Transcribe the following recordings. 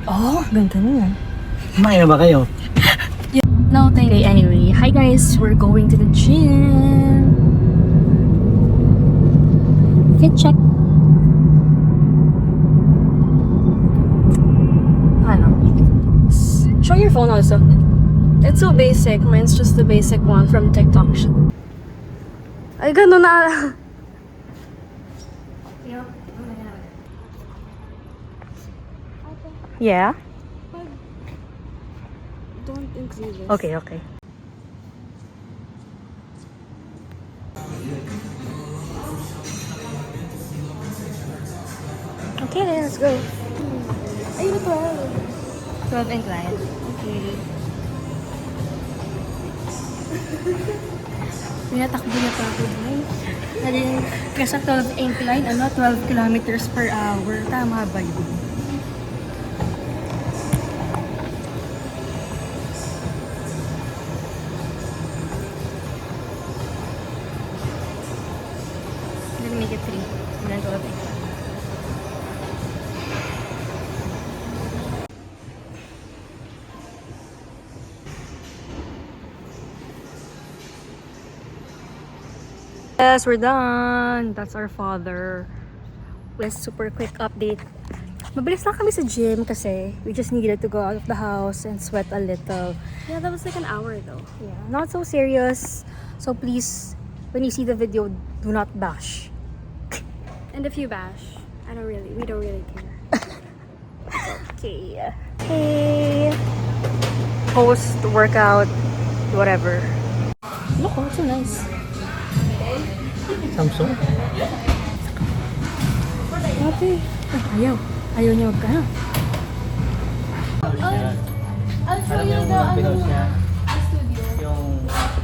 Oh, ganda na. Kumain na ba kayo? No, thank you. Anyway, hi guys, we're going to the gym. Fit check. Ano? Show your phone also. It's so basic. Mine's just the basic one from TikTok. Ay, gano'n na. Yeah? Don't include this. Okay, okay. Okay, let's go. Ayun, 12. 12 incline. Okay. Pinatakbo niya pa ako doon. Kasi 12 incline, 12 kilometers per hour. Tama ba yun? Let me make it 3. And then 12 incline. Yes, we're done. That's our father. Let's super quick update. Mabilis lang kami sa gym kasi we just needed to go out of the house and sweat a little. Yeah, that was like an hour though. Yeah, not so serious. So please, when you see the video, do not bash. And if you bash, we don't really care. Okay. Hey. Post workout, whatever. Look, oh, so nice. Samsung? Ate. Ayaw. Ayaw niya magkano. I'll show Alam you yung the pinost niya, studio. yung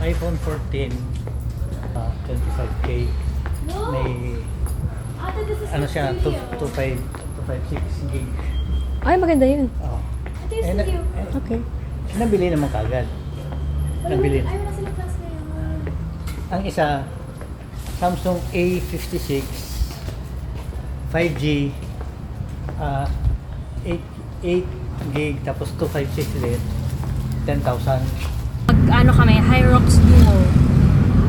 iPhone 14, 25K, may Ate, this is ano the siya, studio. 256 gig. Ay, maganda yun. Oh. Ate, yung studio. Okay. Nabili naman kagad. Nabili. Ay, wala sila class ngayon. Ang isa, Samsung A56 5G 8 gig tapos 256 ulit 10,000. Ano kami, Hyrox Duo.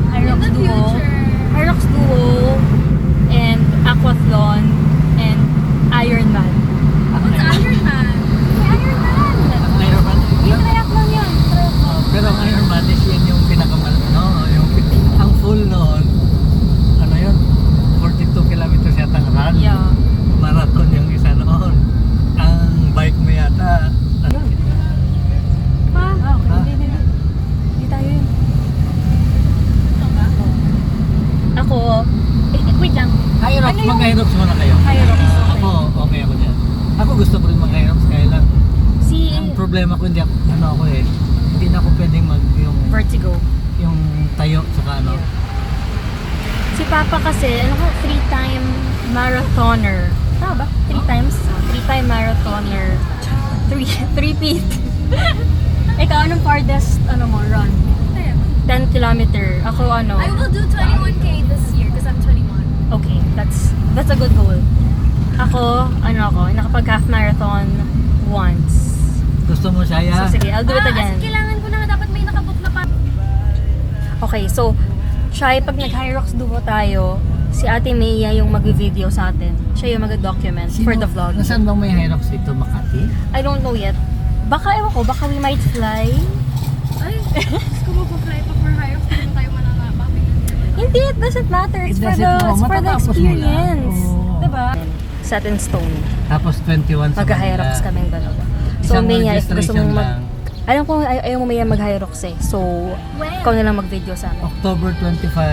Hyrox In the Duo. future. Hyrox Duo and Aquathlon and Ironman. What's Iron Man? Iron Man! Ironman Yung triathlon yun. Triathlon. pero ang Ironman is yun yung pinakamal yung ang full noon ano yun 42 kilometers yata ang run. Yeah. Marathon yung isa noon. Ang bike mo yata Pa? Okay, hindi tayo yun. Ako, wait lang. Hyrox, Ano yung- mag-Hyrox muna kayo. Hyrox, okay. Ako, okay ako dyan. Ako gusto ko rin mag-Hyrox kaya lang. Si Ang problema ko hindi ako, hindi na ako pwedeng Vertigo. yung tayo saka Si Papa kasi, 3-time marathoner. Tama ba? 3 times? 3-time marathoner. 3-peat. Ikaw, anong farthest, run? 10 kilometer. Ako, I will do 21K this year because I'm 21. Okay, that's a good goal. Ako, nakapag half marathon once. gusto mo siya ya. So, sige, I'll do it again. Kailangan ko na dapat may nakabook na pa. Okay, so, pag nag-Hyrox Duo tayo, si Ate Maya yung mag-video sa atin. Siya yung mag-document for the vlog. Nasaan bang may Hyrox dito? Makati? I don't know yet. Baka, baka we might fly. Ay, gusto ko mag-fly pa for higher. Hindi mo tayo mananapapin. Hindi, it doesn't matter. It's It for doesn't the, know. it's for the Matatapos mo lang. experience. Oo. Diba? Set in stone. Tapos 21 sa Mag-Hyrox Manila. kaming dalawa. So, Isang Maya, if gusto registration mong lang. Alam ko, ayaw mo Maya mag-Hyrox eh. So, When? ikaw na lang mag-video sa amin. October 25.